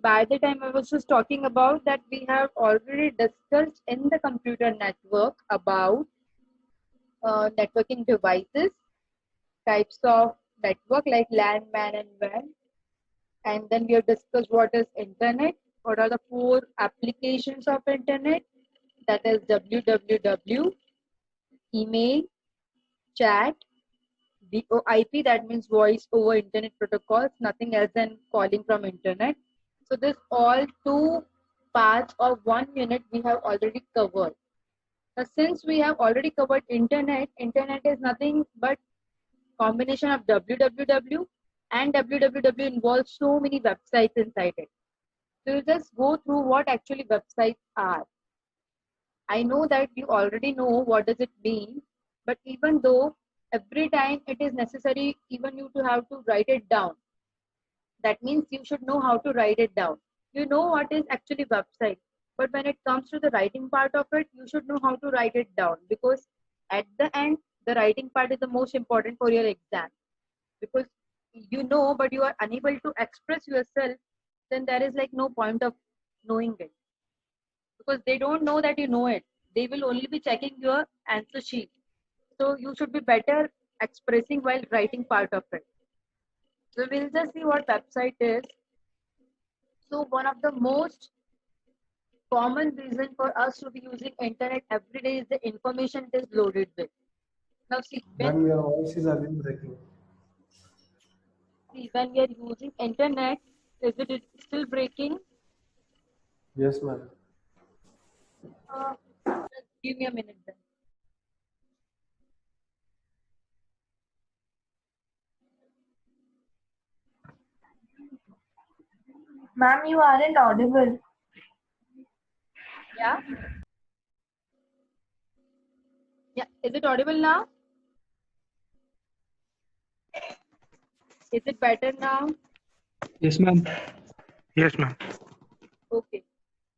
By the time I was just talking about that, we have already discussed in the computer network about networking devices, types of network like LAN, MAN, and WAN. And then we have discussed what is internet, what are the four applications of internet, that is www, email, chat, VoIP, that means voice over internet protocols, nothing else than calling from internet. So this all two parts of 1 minute we have already covered. Now, since we have already covered internet, internet is nothing but combination of www, and www involves so many websites inside it. So you just go through what actually websites are. I know that you already know what does it mean, but even though every time it is necessary even you to have to write it down, that means you should know how to write it down. You know what is actually website, but when it comes to the writing part of it, you should know how to write it down, because at the end the writing part is the most important for your exam. Because you know but you are unable to express yourself, then there is like no point of knowing it, because they don't know that you know it. They will only be checking your answer sheet. So you should be better expressing while writing part of it. So we'll just see what website is. So one of the most common reason for us to be using internet every day is the information it is loaded with. Now Ma'am, your voice is again breaking. when we are using internet, is it still breaking? Yes, ma'am. Just give me a minute then. Ma'am, you aren't audible. Yeah. Yeah. Is it audible now? Is it better now? Yes, ma'am. Yes, ma'am. Okay.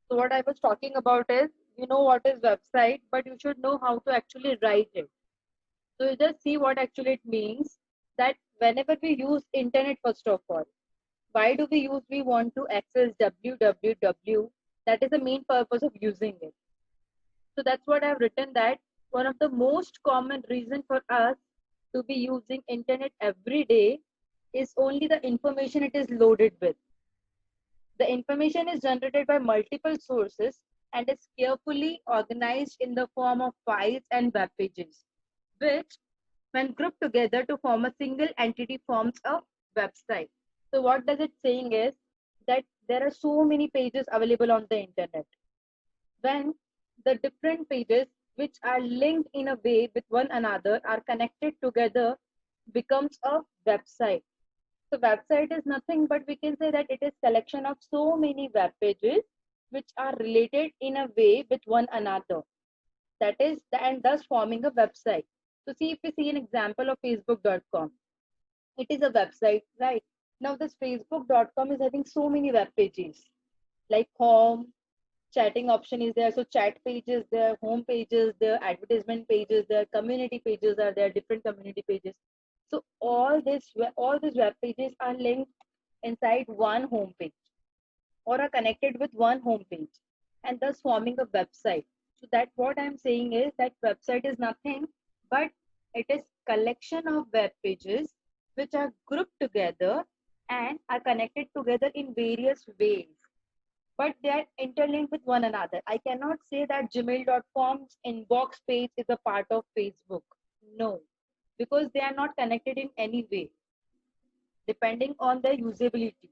So what I was talking about is, you know what is website, but you should know how to actually write it. So you just see what actually it means, that whenever we use internet, first of all, why do we want to access www? That is the main purpose of using it. So that's what I've written, that one of the most common reason for us to be using internet every day is only the information it is loaded with. The information is generated by multiple sources and is carefully organized in the form of files and web pages, which, when grouped together to form a single entity, forms a website. So what does it saying is that there are so many pages available on the internet. When the different pages which are linked in a way with one another are connected together, becomes a website. So website is nothing but we can say that it is collection of so many web pages which are related in a way with one another. That is, and thus forming a website. So see, if we see an example of facebook.com, it is a website, right? Now this facebook.com is having so many web pages like home, chatting option is there. So chat pages there, home pages there, advertisement pages there, community pages are there, different community pages. So all these web pages are linked inside one home page, or are connected with one home page, and thus forming a website. So that what I'm saying is that website is nothing but it is collection of web pages which are grouped together and are connected together in various ways, but they are interlinked with one another. I cannot say that gmail.com's inbox page is a part of Facebook. No, because they are not connected in any way depending on their usability.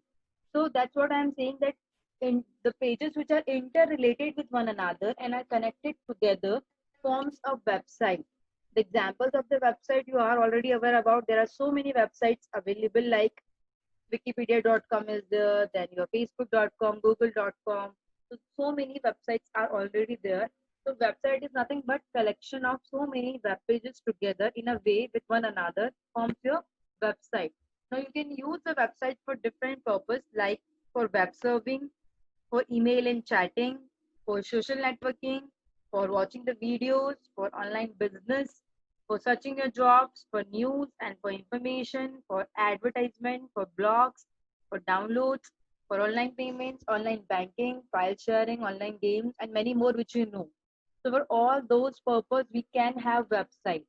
So that's what I'm saying, that in the pages which are interrelated with one another and are connected together forms a website. The examples of the website you are already aware about. There are so many websites available, like wikipedia.com is there, then your facebook.com, google.com. So many websites are already there. So website is nothing but collection of so many web pages together in a way with one another forms your website. Now you can use the website for different purpose, like for web serving, for email and chatting, for social networking, for watching the videos, for online business, for searching your jobs, for news and for information, for advertisement, for blogs, for downloads. for online payments, online banking, file sharing, online games, and many more which you know. So for all those purposes, we can have website.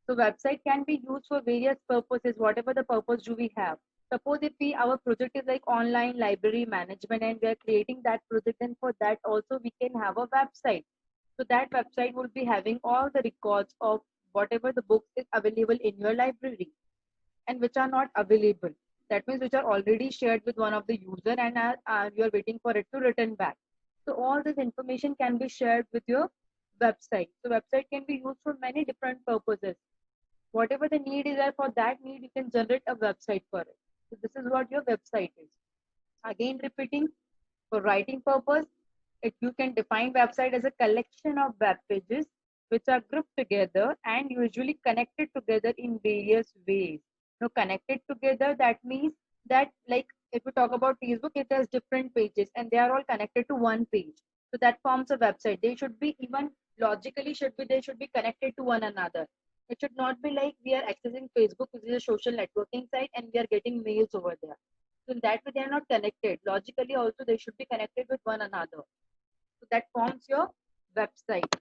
So website can be used for various purposes, whatever the purpose do we have. Suppose if we our project is like online library management and we are creating that project, and for that also we can have a website. So that website will be having all the records of whatever the books is available in your library and which are not available. That means which are already shared with one of the user and you are waiting for it to return back. So all this information can be shared with your website. So website can be used for many different purposes. Whatever the need is there, for that need you can generate a website for it. So this is what your website is. Again repeating, for writing purpose, you can define website as a collection of web pages which are grouped together and usually connected together in various ways. Now connected together, that means that like if we talk about Facebook, it has different pages and they are all connected to one page. So that forms a website. They should be even logically they should be connected to one another. It should not be like we are accessing Facebook, which is a social networking site, and we are getting mails over there. So in that way, they are not connected. Logically, also they should be connected with one another. So that forms your website.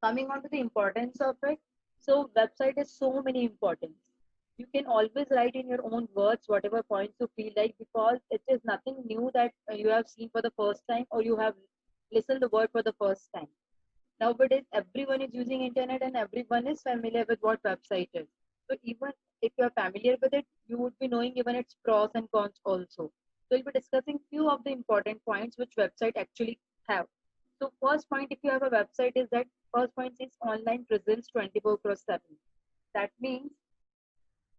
Coming on to the importance of it. So website is so many importance. You can always write in your own words whatever points you feel like, because it is nothing new that you have seen for the first time or you have listened the word for the first time. Nowadays, everyone is using internet and everyone is familiar with what website is. So even if you are familiar with it, you would be knowing even its pros and cons also. So we'll be discussing few of the important points which website actually have. So first point, if you have a website, is that first point is online presence 24/7. That means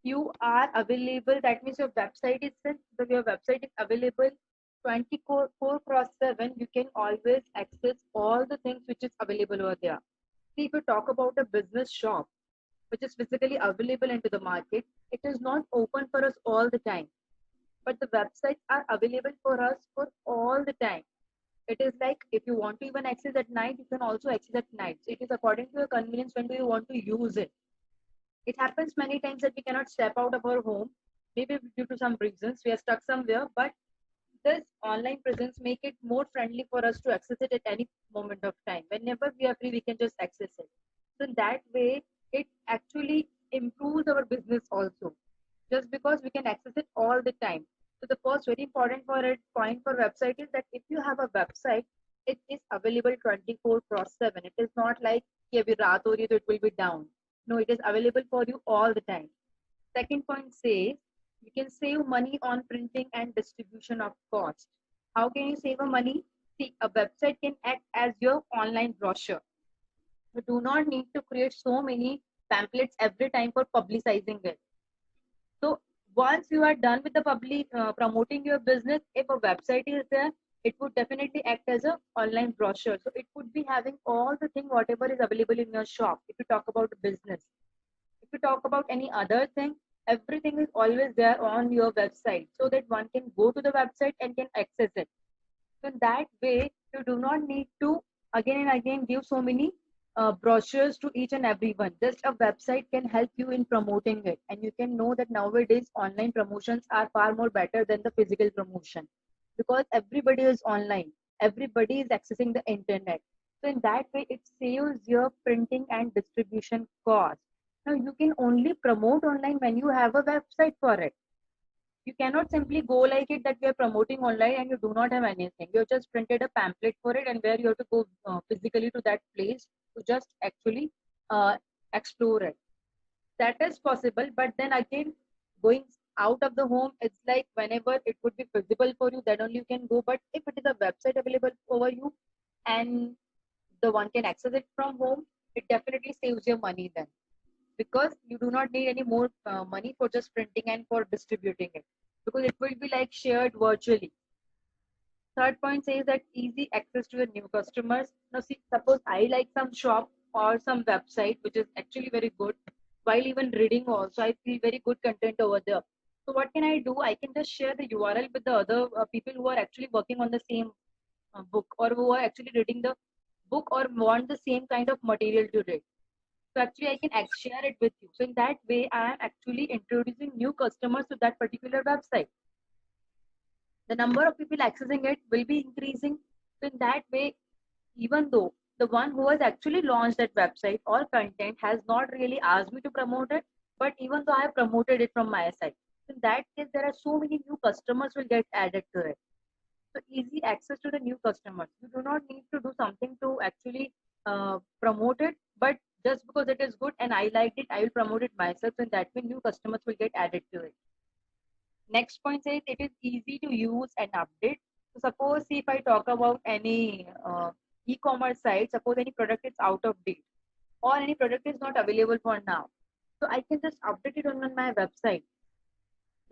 you are available. That means your website is since your website is available 24/7. You can always access all the things which is available over there. See, if you talk about a business shop which is physically available into the market, it is not open for us all the time. But the websites are available for us for all the time. It is like if you want to even access at night, you can also access at night. So it is according to your convenience when do you want to use it. It happens many times that we cannot step out of our home, maybe due to some reasons, we are stuck somewhere, but this online presence make it more friendly for us to access it at any moment of time. Whenever we are free, we can just access it. So in that way, it actually improves our business also, just because we can access it all the time. So the first very important point for website is that if you have a website, it is available 24/7. It is not like कि अभी रात हो रही है तो it will be down. No, it is available for you all the time. Second point says you can save money on printing and distribution of cost. How can you save money? See, a website can act as your online brochure. You do not need to create so many pamphlets every time for publicizing it. So once you are done with the public promoting your business, if a website is there, it would definitely act as a online brochure. So it would be having all the thing whatever is available in your shop. If you talk about business, if you talk about any other thing, everything is always there on your website, so that one can go to the website and can access it. So in that way, you do not need to again and again give so many brochures to each and everyone. Just a website can help you in promoting it. And you can know that nowadays online promotions are far more better than the physical promotion, because everybody is online. Everybody is accessing the internet. So in that way, it saves your printing and distribution cost. Now you can only promote online when you have a website for it. You cannot simply go like it that we are promoting online and you do not have anything. You just printed a pamphlet for it and where you have to go physically to that place to just actually explore it. That is possible, but then again, going out of the home, it's like whenever it would be feasible for you, then only you can go. But if it is a website available over you and the one can access it from home, it definitely saves your money then, because you do not need any more money for just printing and for distributing it, because it will be like shared virtually. Third point says that easy access to your new customers. Now see, suppose I like some shop or some website which is actually very good, while even reading also I feel very good content over there. So what can I do? I can just share the URL with the other people who are actually working on the same book, or who are actually reading the book or want the same kind of material to read. So actually I can share it with you. So in that way, I am actually introducing new customers to that particular website. the number of people accessing it will be increasing. So in that way, even though the one who has actually launched that website or content has not really asked me to promote it, but even though I have promoted it from my side, in that case, there are so many new customers will get added to it. So easy access to the new customers. You do not need to do something to actually promote it, but just because it is good and I liked it, I will promote it myself, and that way new customers will get added to it. Next point says it is easy to use and update. So suppose if I talk about any e-commerce site, suppose any product is out of date or any product is not available for now. So I can just update it on my website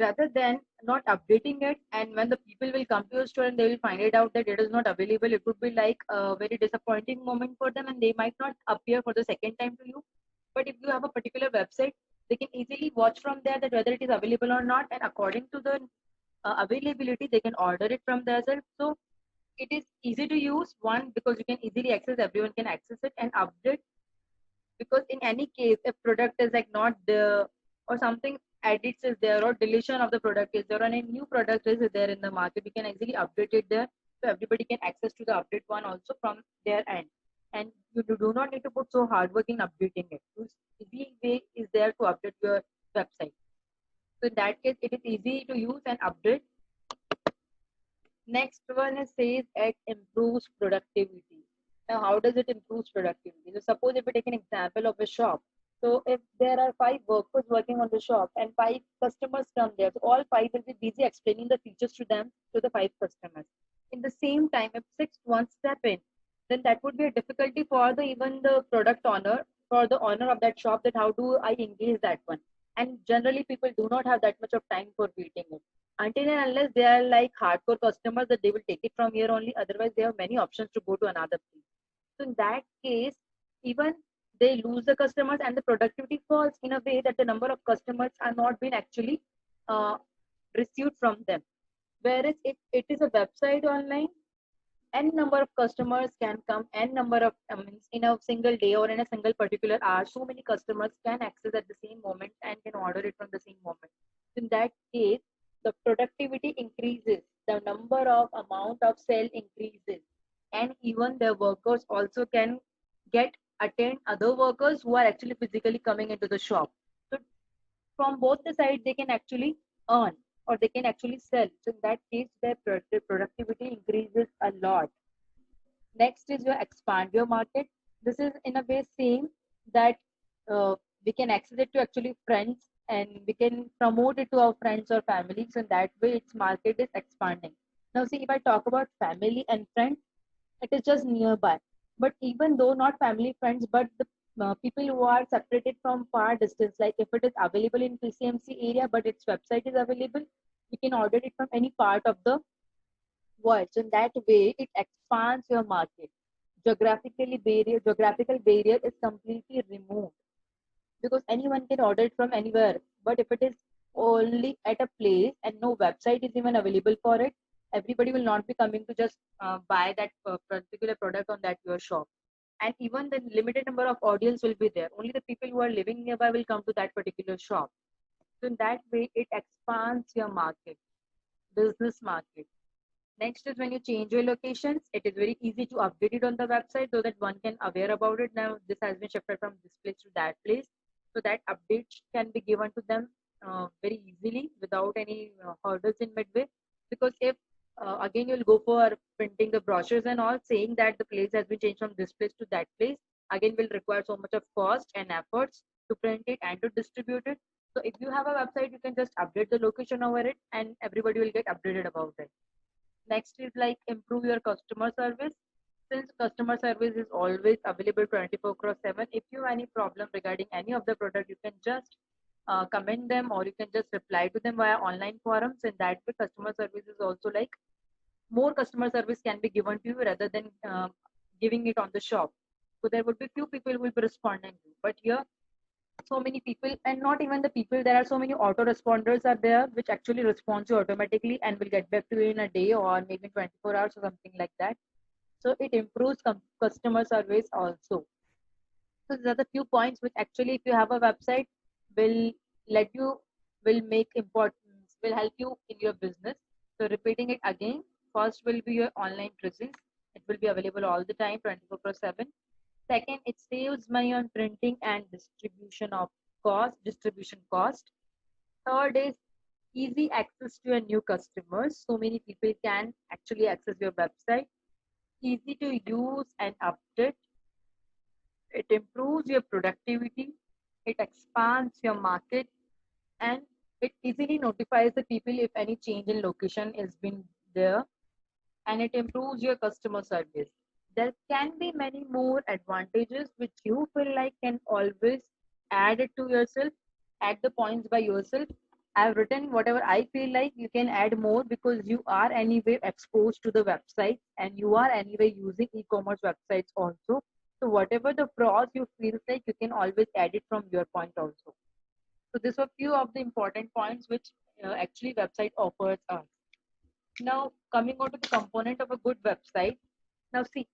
rather than not updating it. And when the people will come to your store and they will find it out that it is not available, it would be like a very disappointing moment for them and they might not appear for the second time to you. But if you have a particular website, they can easily watch from there that whether it is available or not, and according to the availability, they can order it from there. So it is easy to use, one, because you can easily access, everyone can access it, and update, because in any case, if product is like not there or something edits is there or deletion of the product is there or any new product is there in the market, you can easily update it there, so everybody can access to the update one also from their end. And you do not need to put so hard work in updating it. Easy way is there to update your website. So in that case, it is easy to use and update. Next one is says it improves productivity. Now, how does it improve productivity? So suppose if we take an example of a shop. So if there are 5 workers working on the shop and 5 customers come there, so all 5 will be busy explaining the features to them, to the 5 customers. In the same time, if 6 one step in, then that would be a difficulty for the even the product owner, for the owner of that shop, that how do I engage that one? And generally, people do not have that much of time for building it until and unless they are like hardcore customers, that they will take it from here only. Otherwise, they have many options to go to another place. So in that case, even they lose the customers and the productivity falls in a way that the number of customers are not being actually uh, received from them. Whereas if it is a website online, n number of customers can come, n number of in a single day or in a single particular hour, so many customers can access at the same moment and can order it from the same moment. In that case, the productivity increases, the number of amount of sale increases, and even the workers also can get attend other workers who are actually physically coming into the shop. So from both the sides, they can actually earn or they can actually sell. So in that case, their productivity increases a lot. Next is your expand your market. This is in a way same that we can access it to actually friends and we can promote it to our friends or family. So in that way, its market is expanding. Now, see, if I talk about family and friends, it is just nearby. But even though not family friends, but the people who are separated from far distance, like if it is available in PCMC area, but its website is available, you can order it from any part of the world. So in that way, it expands your market. Geographical barrier is completely removed because anyone can order it from anywhere. But if it is only at a place and no website is even available for it, everybody will not be coming to just buy that particular product on that your shop. And even the limited number of audience will be there. Only the people who are living nearby will come to that particular shop. So in that way, it expands your market, business market. Next is when you change your locations, it is very easy to update it on the website so that one can aware about it. Now this has been shifted from this place to that place, so that updates can be given to them very easily without any hurdles in midway. Because if again you'll go for printing the brochures and all, saying that the place has been changed from this place to that place, again will require so much of cost and efforts to print it and to distribute it. So if you have a website, you can just update the location over it and everybody will get updated about it. Next is like improve your customer service. Since customer service is always available 24/7, if you have any problem regarding any of the product, you can just comment them or you can just reply to them via online forums. In that way, customer service is also like more customer service can be given to you rather than giving it on the shop. So there would be few people who will be responding to you. But here, so many people, and not even the people, there are so many auto responders are there which actually respond to you automatically and will get back to you in a day or maybe 24 hours or something like that. So it improves customer service also. So these are the few points which actually, if you have a website, will let you, will make importance, will help you in your business. So repeating it again, first will be your online presence. It will be available all the time, 24/7. Second, it saves money on printing and distribution cost. Third is easy access to your new customers. So many people can actually access your website. Easy to use and update. It improves your productivity. It expands your market, and it easily notifies the people if any change in location has been there, and it improves your customer service. There can be many more advantages which you feel like can always add it to yourself, add the points by yourself. I've written whatever I feel like you can add more because you are anyway exposed to the website and you are anyway using e-commerce websites also. So whatever the pros you feel like you can always add it from your point also. So these were few of the important points which actually website offers us. Now coming on to the component of a good website. Now see,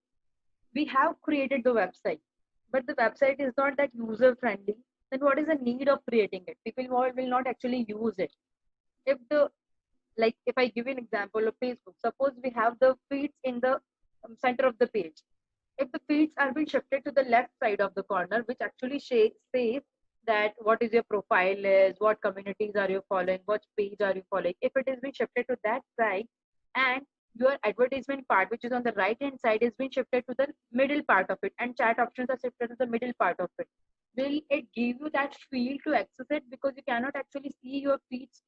we have created the website, but the website is not that user friendly. Then what is the need of creating it? People will not actually use it. If the like if I give you an example of Facebook, suppose we have the feeds in the center of the page. If the feeds are being shifted to the left side of the corner, which actually says that what is your profile is, what communities are you following, what page are you following. If it is being shifted to that side, and your advertisement part, which is on the right hand side, is being shifted to the middle part of it, and chat options are shifted to the middle part of it, will it give you that feel to access it? Because you cannot actually see your feeds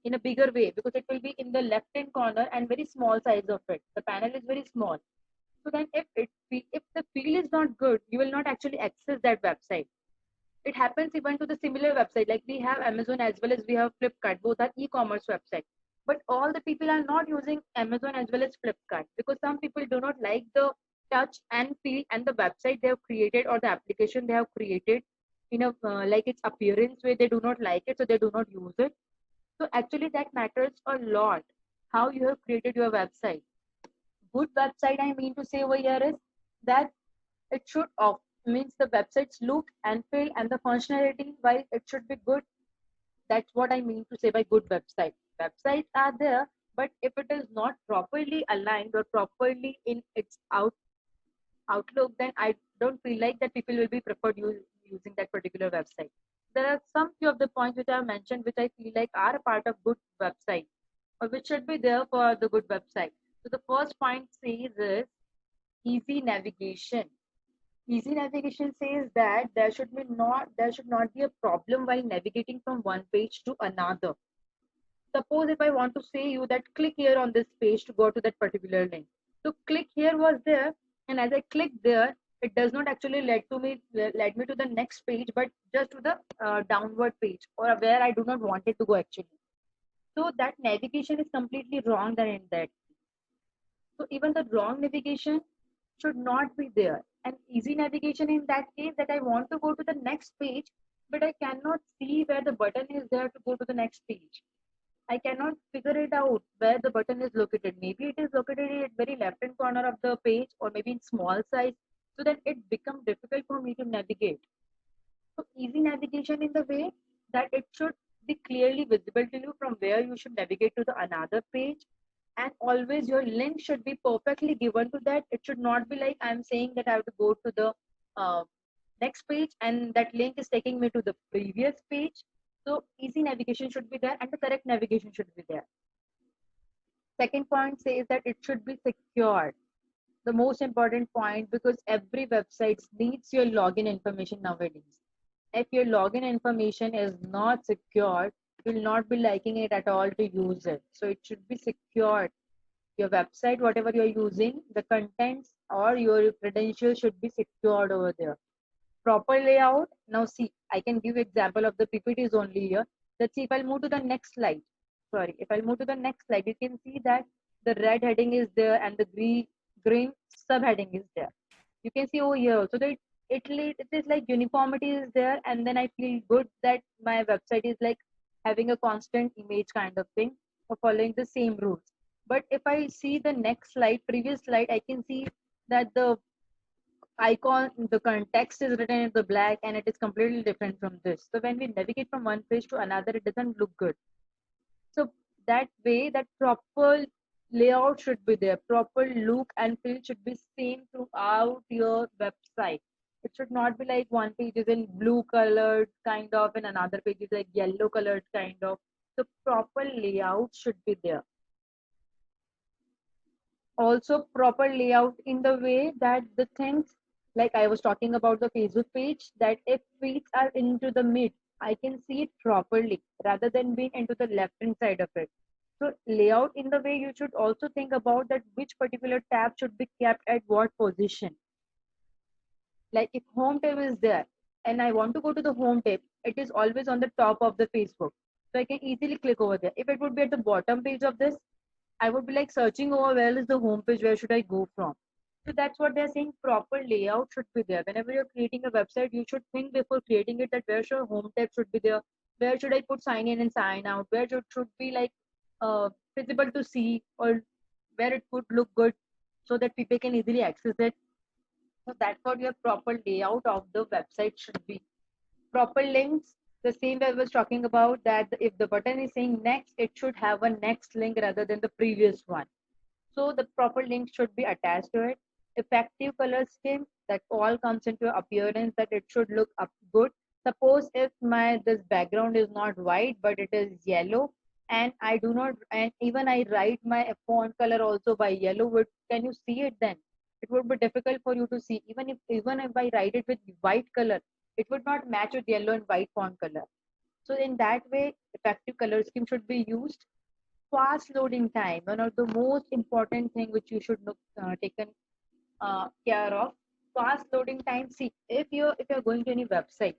in a bigger way because it will be in the left hand corner and very small size of it. The panel is very small. So then if the feel is not good, you will not actually access that website. It happens even to the similar website, like we have Amazon as well as we have Flipkart, both are e-commerce website. But all the people are not using Amazon as well as Flipkart because some people do not like the touch and feel and the website they have created or the application they have created in a like its appearance way. They do not like it, so they do not use it. So actually that matters a lot how you have created your website. Good website, I mean to say over here is that it should of means the website's look and feel and the functionality, while it should be good. That's what I mean to say by good website. Websites are there, but if it is not properly aligned or properly in its outlook, then I don't feel like that people will be preferred using that particular website. There are some few of the points which I have mentioned which I feel like are a part of good website or which should be there for the good website. So the first point says is easy navigation. Easy navigation says that there should not be a problem while navigating from one page to another. Suppose if I want to say you that click here on this page to go to that particular link. So click here was there, and as I click there, it does not actually led me to the next page, but just to the downward page or where I do not want it to go actually. So that navigation is completely wrong then in that. So even the wrong navigation should not be there. And easy navigation in that case that I want to go to the next page, but I cannot see where the button is there to go to the next page. I cannot figure it out where the button is located. Maybe it is located at very left hand corner of the page or maybe in small size. So then it becomes difficult for me to navigate. So easy navigation in the way that it should be clearly visible to you from where you should navigate to the another page, and always your link should be perfectly given to that. It should not be like I'm saying that I have to go to the next page and that link is taking me to the previous page. So easy navigation should be there and the correct navigation should be there. Second point says that it should be secured. The most important point, because every website needs your login information nowadays. If your login information is not secured, you will not be liking it at all to use it. So it should be secured. Your website, whatever you're using, the contents or your credentials should be secured over there. Proper layout. Now see, I can give example of the PPTs only here. Let's see if I'll move to the next slide. Sorry, if I'll move to the next slide, you can see that the red heading is there and the green subheading is there. You can see over here. So that it is like uniformity is there, and then I feel good that my website is like having a constant image kind of thing or following the same rules. But if I see the next slide, previous slide, I can see that the icon, the context is written in the black and it is completely different from this. So when we navigate from one page to another, it doesn't look good. So that way that proper layout should be there, proper look and feel should be same throughout your website. It should not be like one page is in blue colored kind of and another page is like yellow colored kind of. The proper layout should be there. Also proper layout in the way that the things, like I was talking about the Facebook page, that if feeds are into the mid, I can see it properly rather than being into the left hand side of it. So layout in the way, you should also think about that which particular tab should be kept at what position. Like if home tab is there and I want to go to the home tab, it is always on the top of the Facebook. So I can easily click over there. If it would be at the bottom page of this, I would be like searching over where is the home page, where should I go from? So that's what they're saying. Proper layout should be there. Whenever you're creating a website, you should think before creating it that where should home tab should be there, where should I put sign in and sign out, where should be like visible to see, or where it would look good so that people can easily access it. So that's what your proper layout of the website should be. Proper links, the same way I was talking about, that if the button is saying next, it should have a next link rather than the previous one. So the proper link should be attached to it. Effective color scheme, that all comes into appearance, that it should look up good. Suppose if my this background is not white but it is yellow, and I do not, and even I write my font color also by yellow, can you see it then? It would be difficult for you to see. Even if I write it with white color, it would not match with yellow and white font color. So in that way, effective color scheme should be used. Fast loading time, one of the most important thing which you should look taken care of. Fast loading time. See, if you're going to any website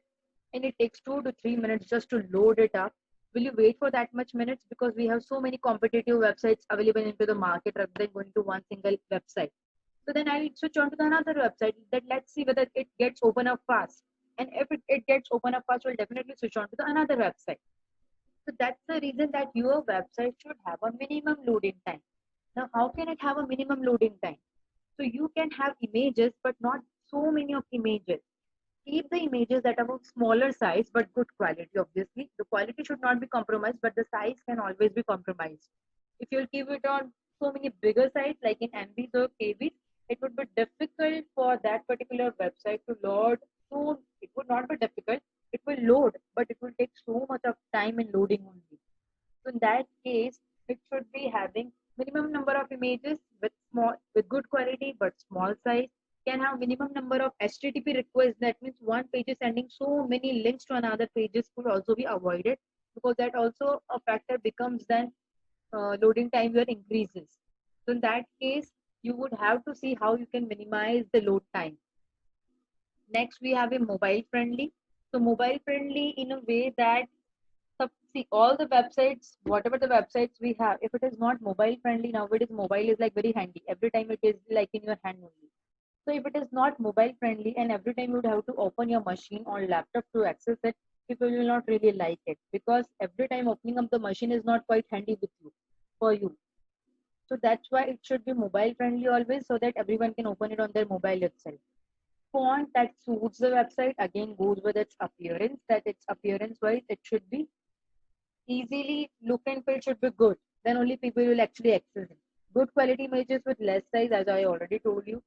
and it takes 2 to 3 minutes just to load it up, will you wait for that much minutes? Because we have so many competitive websites available into the market rather than going to one single website. So then I'll switch on to the another website, that let's see whether it gets open up fast. And if it gets open up fast, we'll definitely switch on to the another website. So that's the reason that your website should have a minimum loading time. Now, how can it have a minimum loading time? So you can have images, but not so many of images. Keep the images that are of smaller size but good quality. Obviously, the quality should not be compromised, but the size can always be compromised. If you'll keep it on so many bigger sites like in MBs or KBs, it would be difficult for that particular website to load. So it would not be difficult. It will load, but it will take so much of time in loading only. So in that case, it should be having minimum number of images with good quality but small size. Can have minimum number of HTTP requests. That means one page is sending so many links to another pages could also be avoided, because that also a factor becomes then loading time here increases. So in that case, you would have to see how you can minimize the load time. Next, we have a mobile friendly. So mobile friendly in a way that, see, all the websites, whatever the websites we have, if it is not mobile friendly, nowadays mobile is like very handy. Every time it is like in your hand only. So if it is not mobile friendly and every time you would have to open your machine or laptop to access it, people will not really like it, because every time opening up the machine is not quite handy with you for you. So that's why it should be mobile friendly always, so that everyone can open it on their mobile itself. Font that suits the website again goes with its appearance, that its appearance wise it should be easily look and feel should be good. Then only people will actually access it. Good quality images with less size, as I already told you.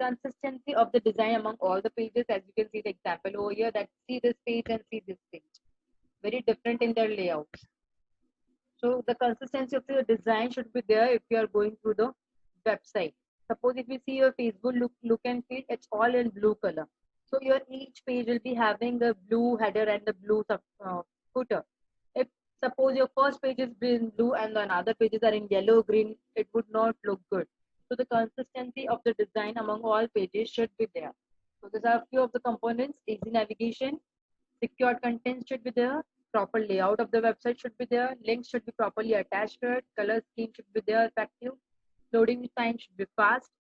Consistency of the design among all the pages, as you can see the example over here, that see this page and see this page. Very different in their layouts. So the consistency of the design should be there if you are going through the website. Suppose if you see your Facebook look and feel, it's all in blue color. So your each page will be having the blue header and the blue footer. If suppose your first page is in blue and the other pages are in yellow, green, it would not look good. So the consistency of the design among all pages should be there. So these are a few of the components. Easy navigation, secured content should be there, proper layout of the website should be there, links should be properly attached to it, color scheme should be there, effective, loading time should be fast,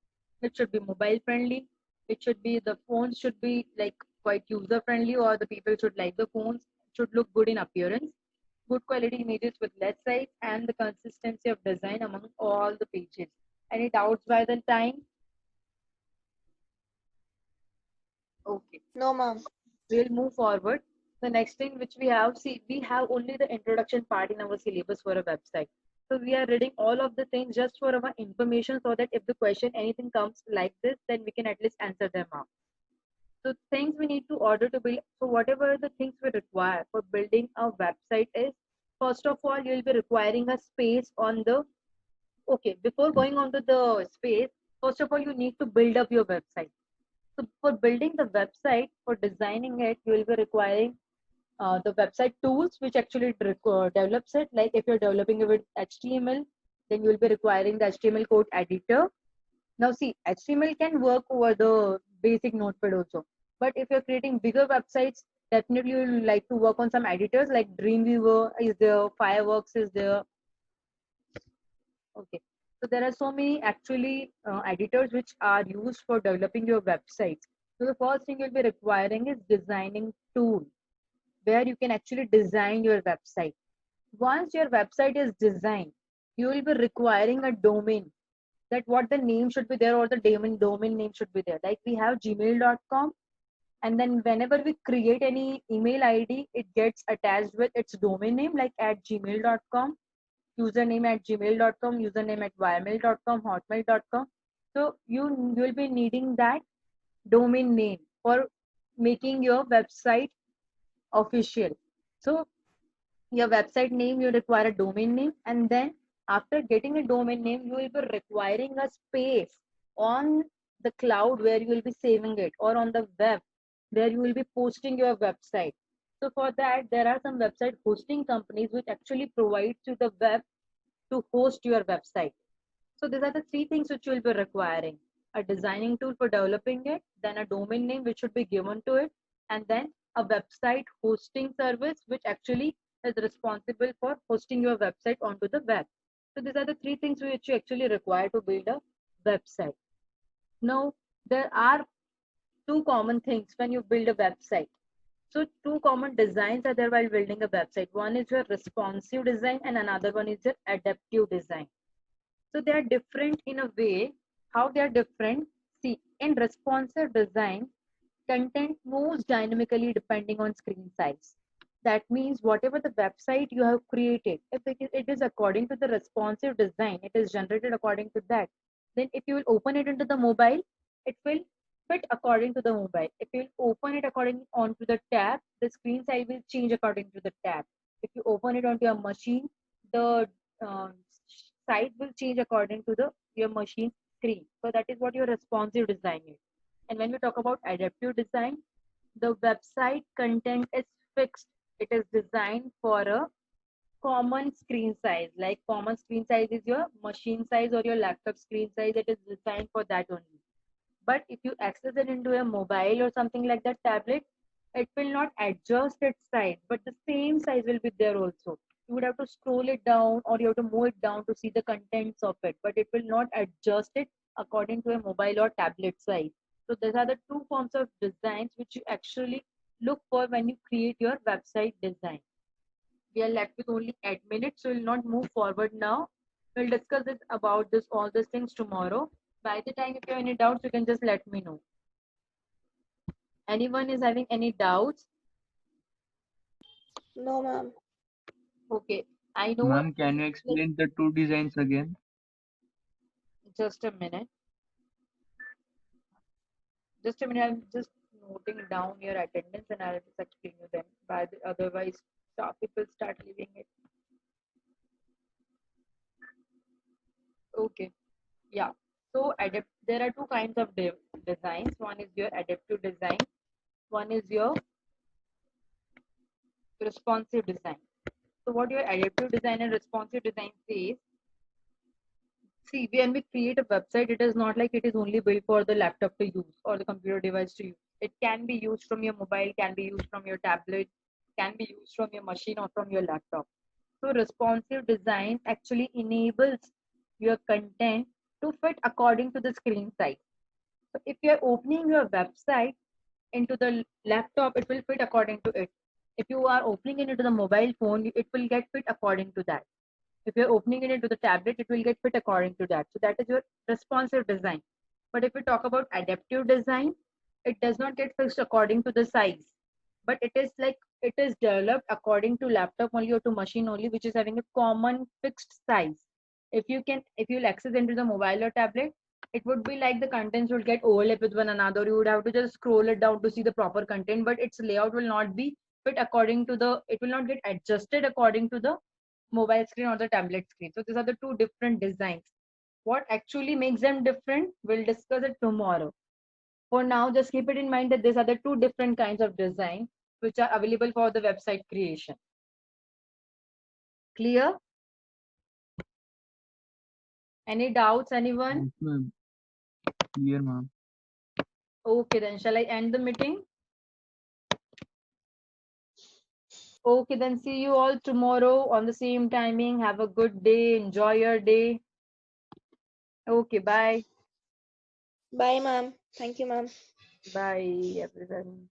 it should be mobile friendly, it should be, the phones should be like quite user friendly, or the people should like the phones, should look good in appearance, good quality images with less size, and the consistency of design among all the pages. Any doubts by the time? Okay. No, ma'am. We'll move forward. The next thing which we have, see, we have only the introduction part in our syllabus for a website. So we are reading all of the things just for our information, so that if the question anything comes like this, then we can at least answer them out. So things we need to order to build. So whatever the things we require for building a website is, first of all, you'll be requiring a space on the, okay, before going on to the space, first of all, you need to build up your website. So for building the website, for designing it, you will be requiring the website tools, which actually develops it. Like if you're developing it with HTML, then you will be requiring the HTML code editor. Now see, HTML can work over the basic Notepad also. But if you're creating bigger websites, definitely you'll like to work on some editors like Dreamweaver is there, Fireworks is there. Okay. So there are so many actually editors which are used for developing your websites. So the first thing you'll be requiring is designing tool, where you can actually design your website. Once your website is designed, you will be requiring a domain, that what the name should be there, or the domain name should be there. Like we have gmail.com, and then whenever we create any email ID, it gets attached with its domain name, like at gmail.com, username at gmail.com, username at ymail.com, hotmail.com. So you will be needing that domain name for making your website official. So your website name, you require a domain name, and then after getting a domain name, you will be requiring a space on the cloud where you will be saving it, or on the web where you will be posting your website. So for that, there are some website hosting companies which actually provide to the web to host your website. So these are the three things which you will be requiring: a designing tool for developing it, then a domain name which should be given to it, and then a website hosting service which actually is responsible for hosting your website onto the web. So these are the three things which you actually require to build a website. Now, there are two common things when you build a website. So two common designs are there while building a website. One is your responsive design and another one is your adaptive design. So they are different in a way. How they are different? See, in responsive design, content moves dynamically depending on screen size. That means whatever the website you have created, if it is according to the responsive design, it is generated according to that. Then if you will open it into the mobile, it will fit according to the mobile. If you will open it according onto the tab, the screen size will change according to the tab. If you open it onto your machine, the size will change according to the your machine screen. So that is what your responsive design is. And when we talk about adaptive design, the website content is fixed. It is designed for a common screen size. Like common screen size is your machine size or your laptop screen size. It is designed for that only. But if you access it into a mobile or something like that tablet, it will not adjust its size, but the same size will be there also. You would have to scroll it down or you have to move it down to see the contents of it, but it will not adjust it according to a mobile or tablet size. So these are the two forms of designs which you actually look for when you create your website design. We are left with only 8 minutes, so we'll not move forward now. We'll discuss this about this all these things tomorrow. By the time if you have any doubts, you can just let me know. Anyone is having any doubts? No, ma'am. Okay, I know. Ma'am, can you explain the two designs again? Just a minute. Just a minute. I'm just noting down your attendance, and I'll just explain you then. Otherwise, people start leaving it. Okay. Yeah. So there are two kinds of designs. One is your adaptive design. One is your responsive design. So what your adaptive design and responsive design says, see, when we create a website, it is not like it is only built for the laptop to use or the computer device to use. It can be used from your mobile, can be used from your tablet, can be used from your machine or from your laptop. So responsive design actually enables your content to fit according to the screen size. So if you are opening your website into the laptop, it will fit according to it. If you are opening it into the mobile phone, it will get fit according to that. If you're opening it into the tablet, it will get fit according to that. So that is your responsive design. But if we talk about adaptive design, it does not get fixed according to the size, but it is like it is developed according to laptop only or to machine only, which is having a common fixed size. If you'll access into the mobile or tablet, it would be like the contents would get overlap with one another. You would have to just scroll it down to see the proper content, but its layout will not be fit according to it will not get adjusted according to the mobile screen or the tablet screen. So these are the two different designs. What actually makes them different, we'll discuss it tomorrow. For now, just keep it in mind that these are the two different kinds of design which are available for the website creation. Clear? Any doubts, anyone? Yes, ma'am. Clear, ma'am. Okay, then shall I end the meeting? Okay, then see you all tomorrow on the same timing. Have a good day. Enjoy your day. Okay, bye. Bye, ma'am. Thank you, ma'am. Bye, everyone.